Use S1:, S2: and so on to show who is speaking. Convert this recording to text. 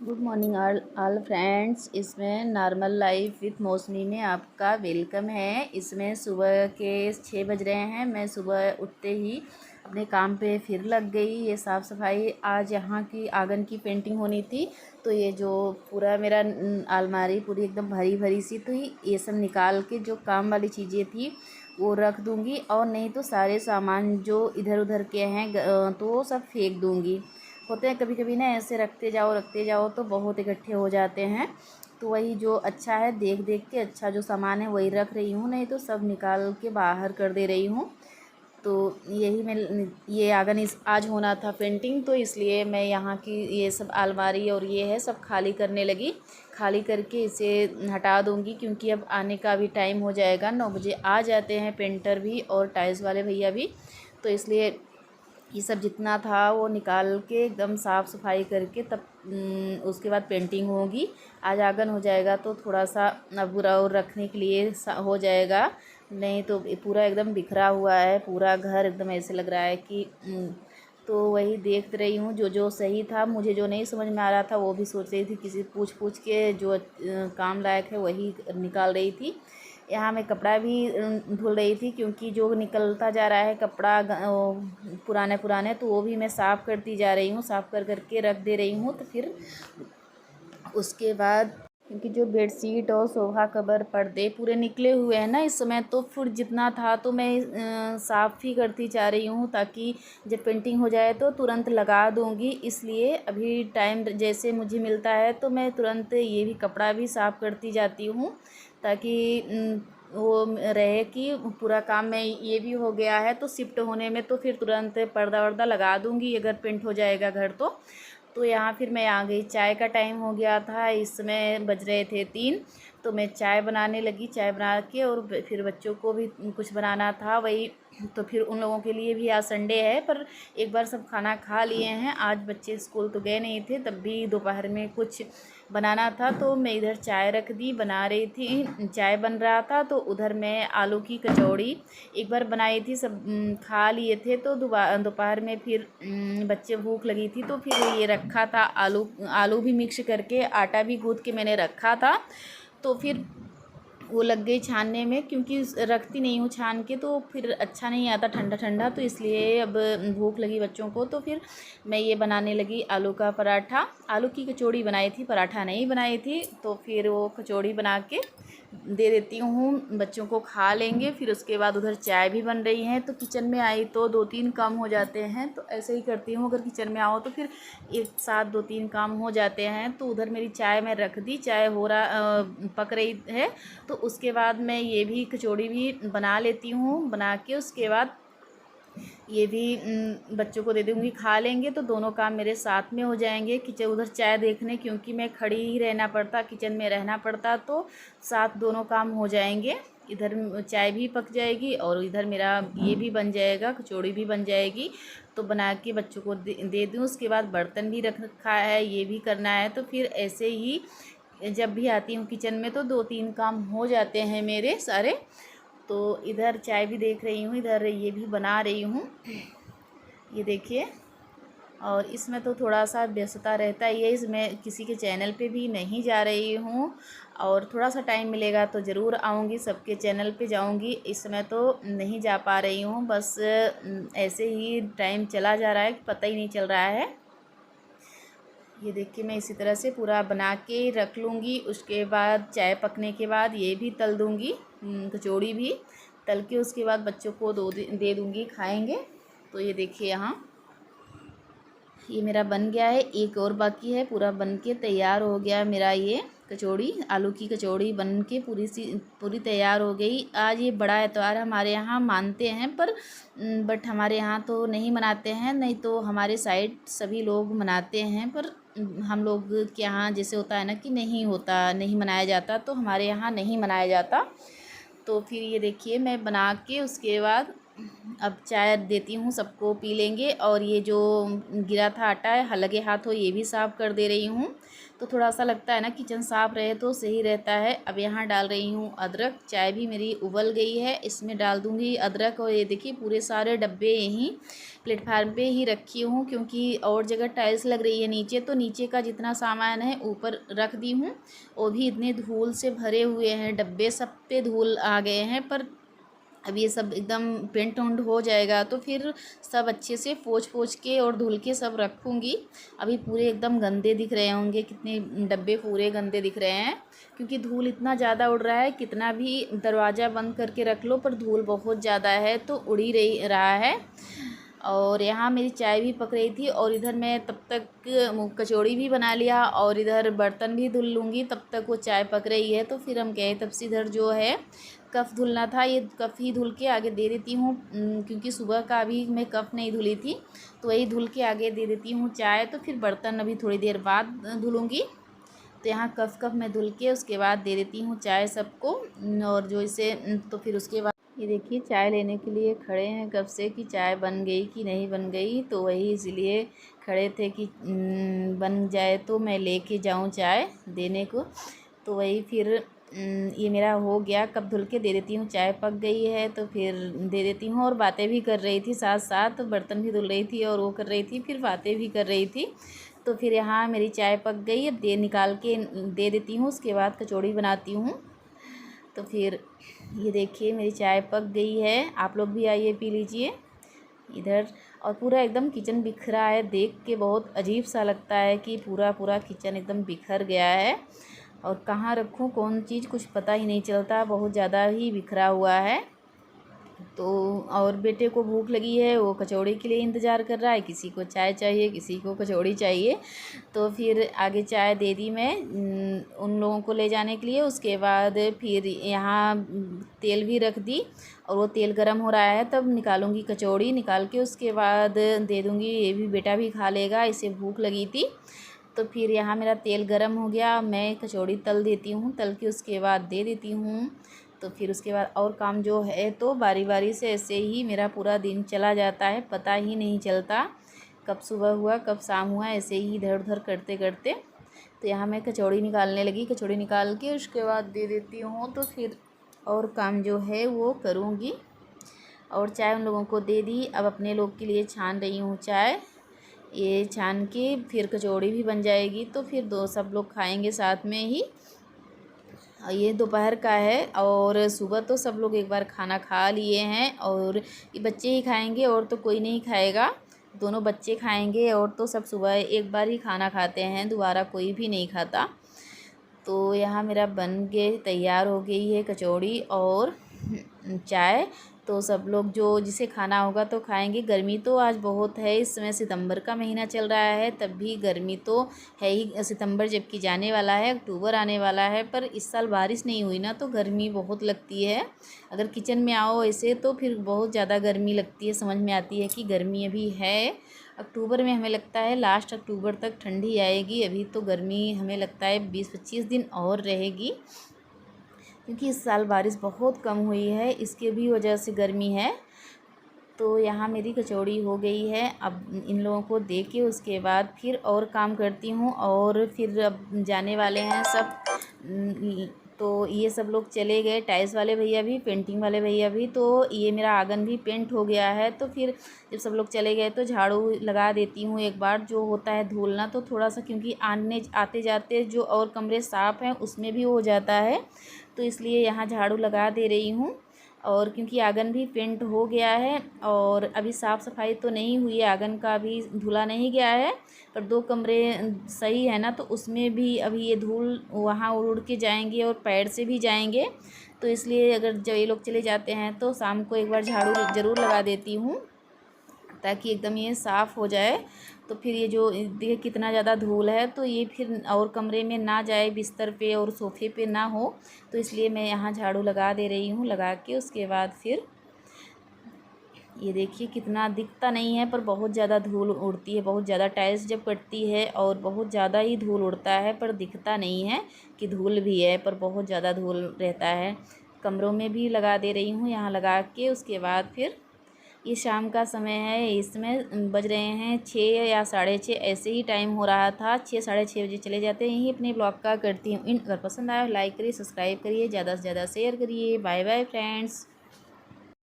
S1: Good morning all friends. इसमें normal life with मौसमी में आपका वेलकम है। इसमें सुबह के 6 बज रहे हैं। मैं सुबह उठते ही अपने काम पे फिर लग गई। ये साफ़ सफाई, आज यहाँ की आंगन की पेंटिंग होनी थी, तो ये जो पूरा मेरा अलमारी पूरी एकदम भरी भरी सी, तो ये सब निकाल के जो काम वाली चीज़ें थी वो रख दूँगी, और नहीं तो सारे सामान जो इधर उधर के हैं तो वो सब फेंक दूँगी। होते हैं कभी कभी ना, ऐसे रखते जाओ तो बहुत इकट्ठे हो जाते हैं। तो वही जो अच्छा है देख देख के, अच्छा जो सामान है वही रख रही हूँ, नहीं तो सब निकाल के बाहर कर दे रही हूँ। तो यही मैं, ये आंगन इस आज होना था पेंटिंग, तो इसलिए मैं यहाँ की ये सब अलमारी और ये है सब खाली करने लगी। खाली करके इसे हटा दूँगी, क्योंकि अब आने का भी टाइम हो जाएगा। 9 बजे आ जाते हैं पेंटर भी और टाइल्स वाले भैया भी, तो इसलिए ये सब जितना था वो निकाल के एकदम साफ़ सफाई करके तब उसके बाद पेंटिंग होगी। आज आंगन हो जाएगा तो थोड़ा सा बुरा और रखने के लिए हो जाएगा, नहीं तो पूरा एकदम बिखरा हुआ है पूरा घर, एकदम ऐसे लग रहा है कि तो वही देख रही हूँ जो जो सही था। मुझे जो नहीं समझ में आ रहा था वो भी सोच रही थी, किसी पूछ पूछ के जो काम लायक है वही निकाल रही थी। यहाँ मैं कपड़ा भी धुल रही थी, क्योंकि जो निकलता जा रहा है कपड़ा पुराने पुराने, तो वो भी मैं साफ़ करती जा रही हूँ, साफ़ कर करके रख दे रही हूँ। तो फिर उसके बाद, क्योंकि जो बेडशीट और सोफ़ा कवर पर्दे पूरे निकले हुए हैं ना इस समय, तो फिर जितना था तो मैं साफ़ ही करती जा रही हूँ, ताकि जब पेंटिंग हो जाए तो तुरंत लगा दूँगी। इसलिए अभी टाइम जैसे मुझे मिलता है तो मैं तुरंत ये भी कपड़ा भी साफ़ करती जाती हूँ, ताकि वो रहे कि पूरा काम में ये भी हो गया है, तो शिफ्ट होने में तो फिर तुरंत पर्दा वर्दा लगा दूँगी अगर पेंट हो जाएगा घर तो यहाँ फिर मैं आ गई। चाय का टाइम हो गया था, इस समय बज रहे थे 3, तो मैं चाय बनाने लगी। चाय बना के और फिर बच्चों को भी कुछ बनाना था वही, तो फिर उन लोगों के लिए भी आज संडे है, पर एक बार सब खाना खा लिए हैं। आज बच्चे स्कूल तो गए नहीं थे, तब भी दोपहर में कुछ बनाना था, तो मैं इधर चाय रख दी, बना रही थी। चाय बन रहा था तो उधर मैं आलू की कचौड़ी एक बार बनाई थी, सब खा लिए थे। तो दोपहर में फिर बच्चे भूख लगी थी, तो फिर ये रखा था आलू आलू भी मिक्स करके, आटा भी गूँथ के मैंने रखा था। तो फिर वो लग गई छानने में, क्योंकि रखती नहीं हूँ छान के तो फिर अच्छा नहीं आता ठंडा ठंडा, तो इसलिए अब भूख लगी बच्चों को, तो फिर मैं ये बनाने लगी आलू का पराठा। आलू की कचौड़ी बनाई थी, पराठा नहीं बनाई थी। तो फिर वो कचौड़ी बना के दे देती हूँ, बच्चों को खा लेंगे। फिर उसके बाद उधर चाय भी बन रही है, तो किचन में आई तो 2-3 काम हो जाते हैं, तो ऐसे ही करती हूँ। अगर किचन में आओ तो फिर एक साथ 2-3 काम हो जाते हैं। तो उधर मेरी चाय मैं रख दी, चाय हो रहा पक रही है, तो उसके बाद मैं ये भी कचौड़ी भी बना लेती हूँ। बना के उसके बाद ये भी बच्चों को दे दूँगी, खा लेंगे, तो दोनों काम मेरे साथ में हो जाएंगे। किचन उधर चाय देखने, क्योंकि मैं खड़ी ही रहना पड़ता, किचन में रहना पड़ता, तो साथ दोनों काम हो जाएंगे। इधर चाय भी पक जाएगी और इधर मेरा ये भी बन जाएगा, कचौड़ी भी बन जाएगी। तो बना के बच्चों को दे दूँ। उसके बाद बर्तन भी रख रखा है, ये भी करना है। तो फिर ऐसे ही जब भी आती हूँ किचन में तो 2-3 काम हो जाते हैं मेरे सारे। तो इधर चाय भी देख रही हूँ, इधर ये भी बना रही हूँ, ये देखिए। और इसमें तो थोड़ा सा व्यस्तता रहता ही है, इसमें किसी के चैनल पे भी नहीं जा रही हूँ, और थोड़ा सा टाइम मिलेगा तो ज़रूर आऊँगी, सबके चैनल पे जाऊँगी। इस समय तो नहीं जा पा रही हूँ, बस ऐसे ही टाइम चला जा रहा है, पता ही नहीं चल रहा है। ये देखिए, मैं इसी तरह से पूरा बना के रख लूँगी। उसके बाद चाय पकने के बाद ये भी तल दूँगी, कचौड़ी भी तल के उसके बाद बच्चों को दे दूँगी, खाएंगे। तो ये देखिए, यहाँ ये मेरा बन गया है, एक और बाकी है, पूरा बन के तैयार हो गया मेरा। ये कचौड़ी, आलू की कचौड़ी बन के पूरी तैयार हो गई। आज ये बड़ा एतवार हमारे यहाँ मानते हैं, पर बट हमारे यहाँ तो नहीं मनाते हैं, नहीं तो हमारे साइड सभी लोग मनाते हैं, पर हम लोग के यहाँ जैसे होता है ना कि नहीं होता, नहीं मनाया जाता, तो हमारे यहाँ नहीं मनाया जाता। तो फिर ये देखिए, मैं बना के उसके बाद अब चाय देती हूँ, सबको पी लेंगे। और ये जो गिरा था आटा है लगे हाथों ये भी साफ़ कर दे रही हूँ। तो थोड़ा सा लगता है ना किचन साफ़ रहे तो सही रहता है। अब यहाँ डाल रही हूँ अदरक। चाय भी मेरी उबल गई है, इसमें डाल दूँगी अदरक। और ये देखिए पूरे सारे डब्बे यहीं प्लेटफार्म पे ही रखी हूँ, क्योंकि और जगह टाइल्स लग रही है नीचे, तो नीचे का जितना सामान है ऊपर रख दी हूँ। वो भी इतने धूल से भरे हुए हैं डब्बे, सब पे धूल आ गए हैं। पर अब ये सब एकदम पेंट उंट हो जाएगा तो फिर सब अच्छे से पोंछ पोंछ के और धुल के सब रखूँगी। अभी पूरे एकदम गंदे दिख रहे होंगे, कितने डब्बे पूरे गंदे दिख रहे हैं, क्योंकि धूल इतना ज़्यादा उड़ रहा है। कितना भी दरवाज़ा बंद करके रख लो पर धूल बहुत ज़्यादा है तो उड़ ही रहा है। और यहाँ मेरी चाय भी पक रही थी और इधर मैं तब तक कचौड़ी भी बना लिया और इधर बर्तन भी धुल लूँगी, तब तक वो चाय पक रही है। तो फिर हम गए तब से इधर जो है कफ़ धुलना था, ये कफ़ ही धुल के आगे दे देती हूँ, क्योंकि सुबह का अभी मैं कफ़ नहीं धुली थी तो वही धुल के आगे दे देती हूँ चाय। तो फिर बर्तन अभी थोड़ी देर बाद धुलूँगी। तो यहाँ कफ़ मैं धुल के उसके बाद दे देती हूँ चाय सबको। और जो इसे तो फिर उसके बाद ये देखिए चाय लेने के लिए खड़े हैं कब से कि चाय बन गई कि नहीं बन गई, तो वही इसलिए खड़े थे कि बन जाए तो मैं लेके जाऊँ चाय देने को। तो वही फिर ये मेरा हो गया, कप धुल के दे देती हूँ, चाय पक गई है तो फिर दे देती हूँ। और बातें भी कर रही थी साथ साथ, बर्तन भी धुल रही थी और वो कर रही थी, फिर बातें भी कर रही थी। तो फिर यहाँ मेरी चाय पक गई, अब निकाल के दे देती हूँ, उसके बाद कचौड़ी बनाती हूँ। तो फिर ये देखिए मेरी चाय पक गई है, आप लोग भी आइए पी लीजिए इधर। और पूरा एकदम किचन बिखरा है, देख के बहुत अजीब सा लगता है कि पूरा पूरा किचन एकदम बिखर गया है और कहाँ रखूँ कौन चीज़ कुछ पता ही नहीं चलता, बहुत ज़्यादा ही बिखरा हुआ है। तो और बेटे को भूख लगी है, वो कचौड़ी के लिए इंतज़ार कर रहा है, किसी को चाय चाहिए किसी को कचौड़ी चाहिए। तो फिर आगे चाय दे दी मैं उन लोगों को ले जाने के लिए। उसके बाद फिर यहाँ तेल भी रख दी और वो तेल गरम हो रहा है, तब निकालूंगी कचौड़ी, निकाल के उसके बाद दे दूँगी, ये भी बेटा भी खा लेगा, इसे भूख लगी थी। तो फिर यहाँ मेरा तेल गरम हो गया, मैं कचौड़ी तल देती हूँ, तल के उसके बाद दे देती हूँ। तो फिर उसके बाद और काम जो है तो बारी बारी से ऐसे ही मेरा पूरा दिन चला जाता है, पता ही नहीं चलता कब सुबह हुआ कब शाम हुआ, ऐसे ही इधर उधर करते करते। तो यहाँ मैं कचौड़ी निकालने लगी, कचौड़ी निकाल के उसके बाद दे देती हूँ। तो फिर और काम जो है वो करूँगी। और चाय उन लोगों को दे दी, अब अपने लोग के लिए छान रही हूँ चाय। ये छान के फिर कचौड़ी भी बन जाएगी तो फिर सब लोग खाएंगे साथ में ही। ये दोपहर का है और सुबह तो सब लोग एक बार खाना खा लिए हैं और ये बच्चे ही खाएंगे और तो कोई नहीं खाएगा, दोनों बच्चे खाएंगे और तो सब सुबह एक बार ही खाना खाते हैं, दोबारा कोई भी नहीं खाता। तो यहाँ मेरा बन के तैयार हो गई है कचौड़ी और चाय। तो सब लोग जो जिसे खाना होगा तो खाएंगे। गर्मी तो आज बहुत है, इस समय सितंबर का महीना चल रहा है, तब भी गर्मी तो है ही। सितंबर जबकि जाने वाला है, अक्टूबर आने वाला है, पर इस साल बारिश नहीं हुई ना तो गर्मी बहुत लगती है। अगर किचन में आओ ऐसे तो फिर बहुत ज़्यादा गर्मी लगती है, समझ में आती है कि गर्मी अभी है। अक्टूबर में हमें लगता है लास्ट अक्टूबर तक ठंडी आएगी, अभी तो गर्मी हमें लगता है 20-25 दिन और रहेगी, क्योंकि इस साल बारिश बहुत कम हुई है, इसके भी वजह से गर्मी है। तो यहाँ मेरी कचौड़ी हो गई है, अब इन लोगों को दे के उसके बाद फिर और काम करती हूँ। और फिर अब जाने वाले हैं सब, तो ये सब लोग चले गए, टाइल्स वाले भैया भी, पेंटिंग वाले भैया भी। तो ये मेरा आंगन भी पेंट हो गया है। तो फिर जब सब लोग चले गए तो झाड़ू लगा देती हूँ एक बार, जो होता है धूलना तो थोड़ा सा, क्योंकि आते जाते जो और कमरे साफ़ हैं उसमें भी हो जाता है, तो इसलिए यहाँ झाड़ू लगा दे रही हूँ। और क्योंकि आंगन भी पेंट हो गया है और अभी साफ़ सफाई तो नहीं हुई है, आंगन का अभी धुला नहीं गया है, पर 2 कमरे सही है ना, तो उसमें भी अभी ये धूल वहाँ उड़ के जाएंगे और पैर से भी जाएंगे। तो इसलिए अगर जब ये लोग चले जाते हैं तो शाम को एक बार झाड़ू ज़रूर लगा देती हूँ, ताकि एकदम ये साफ़ हो जाए। तो फिर ये जो देखिए कितना ज़्यादा धूल है, तो ये फिर और कमरे में ना जाए, बिस्तर पे और सोफ़े पे ना हो, तो इसलिए मैं यहाँ झाड़ू लगा दे रही हूँ। लगा के उसके बाद फिर ये देखिए कितना दिखता नहीं है पर बहुत ज़्यादा धूल उड़ती है, बहुत ज़्यादा टाइल्स जब कटती है और बहुत ज़्यादा ही धूल उड़ता है, पर दिखता नहीं है कि धूल भी है, पर बहुत ज़्यादा धूल रहता है। कमरों में भी लगा दे रही हूँ, यहाँ लगा के उसके बाद फिर ये शाम का समय है, इसमें बज रहे हैं 6 या 6:30, ऐसे ही टाइम हो रहा था। 6 साढ़े 6 बजे चले जाते हैं। यही अपने ब्लॉग का करती हूँ इन। अगर पसंद आया लाइक करिए, सब्सक्राइब करिए, ज़्यादा से ज़्यादा शेयर करिए। Bye bye friends.